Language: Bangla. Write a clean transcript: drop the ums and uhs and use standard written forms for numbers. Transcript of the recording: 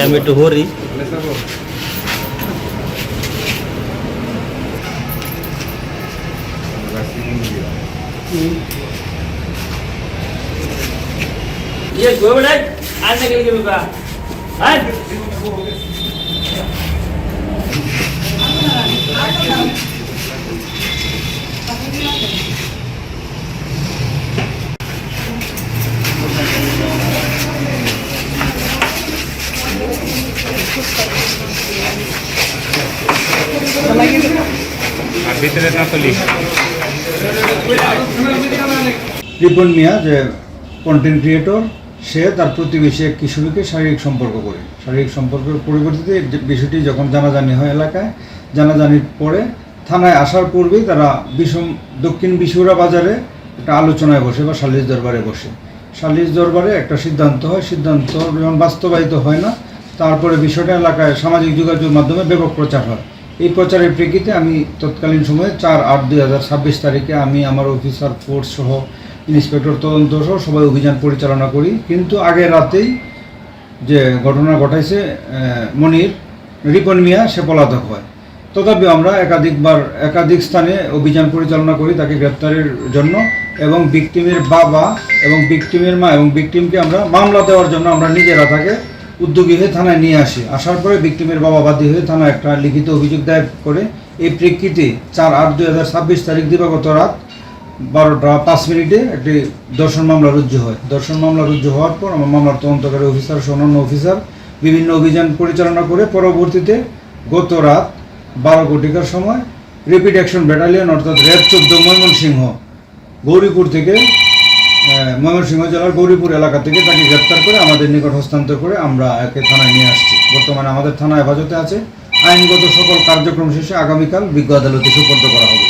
আমি একটু হরি ये गोबड़ है आज निकल के रुका हां রিপন মিয়া যে কন্টেন্ট ক্রিয়েটর, সে তার প্রতিবেশী এক কিশোরীকে শারীরিক সম্পর্ক করে। শারীরিক সম্পর্কের পরিবর্তিতে বিষয়টি যখন জানাজানি হয় এলাকায়, জানাজানির পরে থানায় আসার পূর্বেই তারা দক্ষিণ বিশুরা বাজারে একটা আলোচনায় বসে বা সালিশ দরবারে বসে। সালিশ দরবারে একটা সিদ্ধান্ত হয়, সিদ্ধান্ত যখন বাস্তবায়িত হয় না, তারপরে বিষয়টা এলাকায় সামাজিক যোগাযোগ মাধ্যমে ব্যাপক প্রচার হয়। এই প্রচারের প্রেক্ষিতে আমি তৎকালীন সময়ে 4/8/2026 তারিখে আমি আমার অফিসার ফোর্স সহ ইন্সপেক্টর তদন্ত সহ সবাই অভিযান পরিচালনা করি। কিন্তু আগের রাতেই যে ঘটনা ঘটাইছে মনির রিপন মিয়া, সে পলাতক হয়। তথাপি আমরা একাধিক স্থানে অভিযান পরিচালনা করি তাকে গ্রেপ্তারের জন্য, এবং ভিকটিমের বাবা এবং ভিকটিমের মা এবং ভিকটিমকে আমরা মামলা দেওয়ার জন্য আমরা নিজেরা তাকে উদ্যোগী হয়ে থানায় নিয়ে আসি। আসার পরে ভিকটিমের বাবা বাদী হয়ে থানায় একটা লিখিত অভিযোগ দায়ের করে। এই প্রেক্ষিতে 4/8/2026 তারিখ দিবাগত রাত 12টা 5 মিনিটে একটি দর্শন মামলা রুজু হয়। দর্শন মামলা রুজু হওয়ার পর আমার মামলার তদন্তকারী অফিসার সহ অন্যান্য অফিসার বিভিন্ন অভিযান পরিচালনা করে পরবর্তীতে গত রাত 12 ঘটিকার সময় র্যাপিড অ্যাকশন ব্যাটালিয়ন অর্থাৎ র্যাব 14 ময়মনসিংহ গৌরীপুর থেকে ময়মনসিংহ জেলার গৌরীপুর এলাকা থেকে তাকে গ্রেপ্তার করে আমাদের নিকট হস্তান্তর করে আমরা একে থানায় নিয়ে আসছি। বর্তমানে আমাদের থানা হেফাজতে আছে। আইনগত সকল কার্যক্রম শেষে আগামীকাল বিজ্ঞ আদালতে সোপর্দ করা হবে।